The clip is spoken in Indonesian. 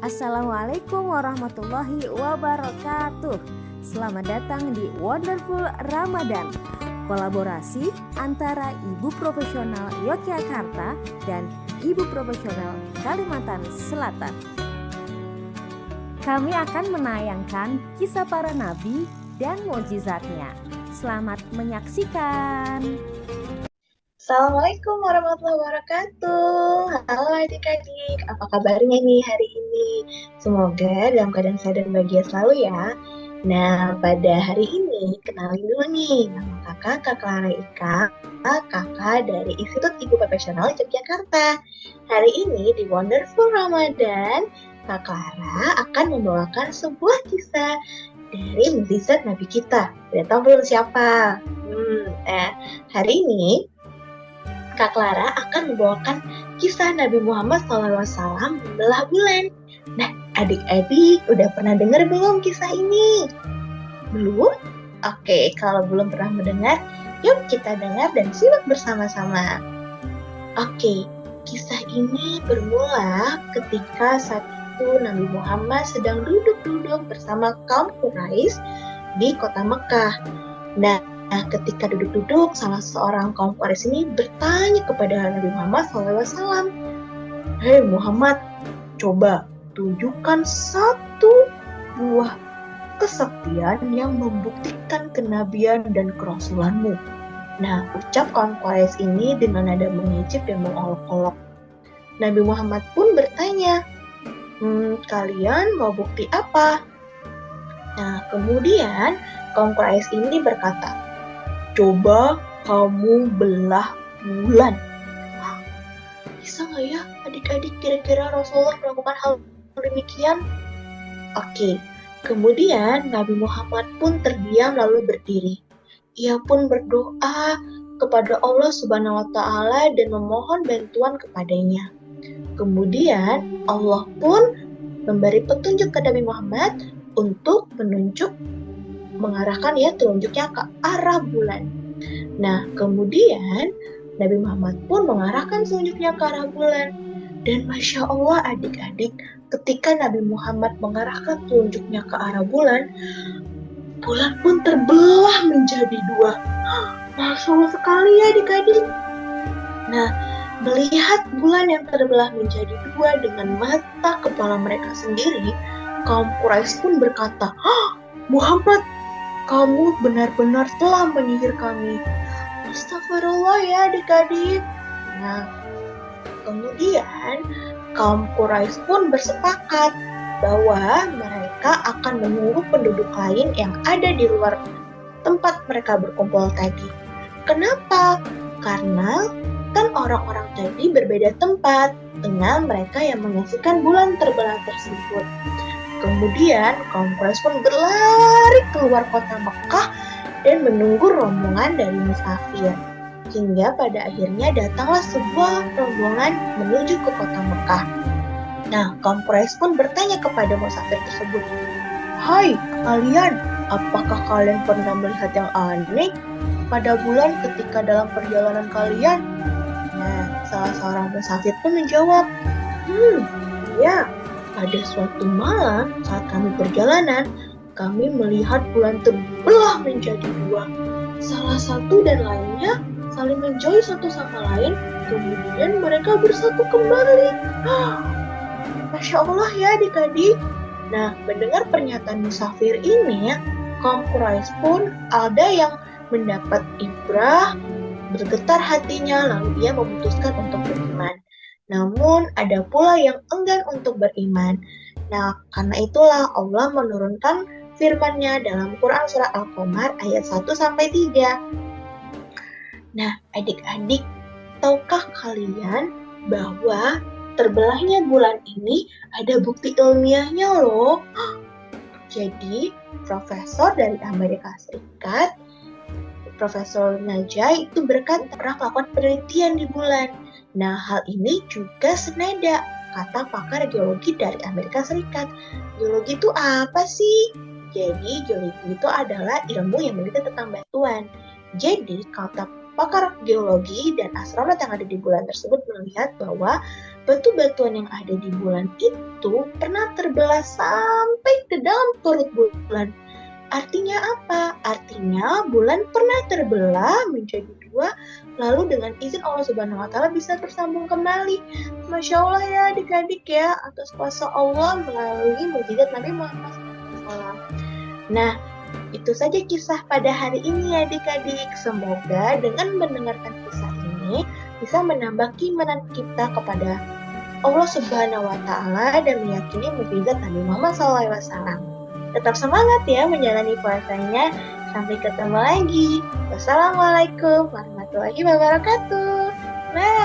Assalamualaikum warahmatullahi wabarakatuh. Selamat datang di Wonderful Ramadan, kolaborasi antara Ibu Profesional Yogyakarta dan Ibu Profesional Kalimantan Selatan. Kami akan menayangkan kisah para nabi dan mukjizatnya. Selamat menyaksikan. Assalamualaikum warahmatullahi wabarakatuh. Halo adik-adik, apa kabarnya nih hari ini? Semoga dalam keadaan sehat dan bahagia selalu ya. Nah, pada hari ini kenalin dulu nih, nama Kak Clara Ika, kakak dari Institut Ibu Profesional Yogyakarta. Hari ini di Wonderful Ramadan, Kak Clara akan membawakan sebuah kisah dari mukjizat Nabi kita. Udah tahu belum siapa? Hari ini Kak Clara akan membawakan kisah Nabi Muhammad SAW membelah bulan. Nah, adik-adik udah pernah dengar belum kisah ini? Belum? Oke, kalau belum pernah mendengar, yuk kita dengar dan simak bersama-sama. Oke, kisah ini bermula ketika saat itu Nabi Muhammad sedang duduk-duduk bersama kaum Quraisy di kota Mekah. Nah, ketika duduk-duduk, salah seorang kaum Quraisy ini bertanya kepada Nabi Muhammad SAW, "Hei Muhammad, coba tunjukkan satu buah kesaktian yang membuktikan kenabian dan kerasulanmu." Nah, ucap kaum Quraisy ini dengan nada mengicip dan mengolok-olok. Nabi Muhammad pun bertanya, "Kalian mau bukti apa?" Nah, kemudian kaum Quraisy ini berkata, "Coba kamu belah bulan." Bisa nggak ya adik-adik kira-kira Rasulullah melakukan hal demikian? Oke, kemudian Nabi Muhammad pun terdiam lalu berdiri. Ia pun berdoa kepada Allah Subhanahu wa Ta'ala dan memohon bantuan kepadanya. Kemudian Allah pun memberi petunjuk ke Nabi Muhammad untuk mengarahkan telunjuknya ke arah bulan. Nah, kemudian Nabi Muhammad pun mengarahkan telunjuknya ke arah bulan. Dan Masya Allah adik-adik, ketika Nabi Muhammad mengarahkan telunjuknya ke arah bulan pun terbelah menjadi dua. Masya Allah sekali ya adik-adik. Nah, melihat bulan yang terbelah menjadi dua dengan mata kepala mereka sendiri, kaum Quraisy pun berkata, "Muhammad, kamu benar-benar telah menyihir kami." Astagfirullah ya adik-adik. Nah, kemudian kaum Quraisy pun bersepakat bahwa mereka akan menunggu penduduk lain yang ada di luar tempat mereka berkumpul tadi. Kenapa? Karena kan orang-orang tadi berbeda tempat dengan mereka yang menyaksikan bulan terbelah tersebut. Kemudian kaum Quraisy pun berlari keluar kota Mekah dan menunggu rombongan dari musafir. Hingga pada akhirnya datanglah sebuah rombongan menuju ke kota Mekah. Nah, kaum Quraisy pun bertanya kepada musafir tersebut, "Hai kalian, apakah kalian pernah melihat yang aneh pada bulan ketika dalam perjalanan kalian?" Nah, salah seorang musafir pun menjawab, "Ya, pada suatu malam saat kami perjalanan, kami melihat bulan terbelah menjadi dua. Salah satu dan lainnya saling menjauhi satu sama lain, kemudian mereka bersatu kembali." Masya Allah ya adik-adik. Nah, mendengar pernyataan musafir ini, kaum Quraisy pun ada yang mendapat ibrah, bergetar hatinya, lalu ia memutuskan untuk beriman. Namun ada pula yang enggan untuk beriman. Nah, karena itulah Allah menurunkan firman-Nya dalam Quran surah Al-Qamar ayat 1-3. Nah, adik-adik, tahukah kalian bahwa terbelahnya bulan ini ada bukti ilmiahnya loh? Jadi, profesor dari Amerika Serikat, Profesor Najai itu pernah melakukan penelitian di bulan. Nah, hal ini juga senada kata pakar geologi dari Amerika Serikat. Geologi itu apa sih? Jadi, geologi itu adalah ilmu yang meneliti tentang batuan. Jadi, kata pakar geologi dan astronot yang ada di bulan tersebut melihat bahwa batu-batuan yang ada di bulan itu pernah terbelah sampai ke dalam perut bulan. Artinya apa? Artinya bulan pernah terbelah menjadi dua, lalu dengan izin Allah Subhanahu wa Ta'ala bisa bersambung kembali. Masya Allah ya adik-adik ya, atas kuasa Allah melalui mukjizat Nabi Muhammad SAW. Nah, itu saja kisah pada hari ini ya adik-adik. Semoga dengan mendengarkan kisah ini bisa menambah keimanan kita kepada Allah Subhanahu wa Ta'ala dan meyakini mukjizat Nabi Muhammad SAW. Tetap semangat ya menjalani puasanya. Sampai ketemu lagi. Wassalamualaikum warahmatullahi wabarakatuh. Bye.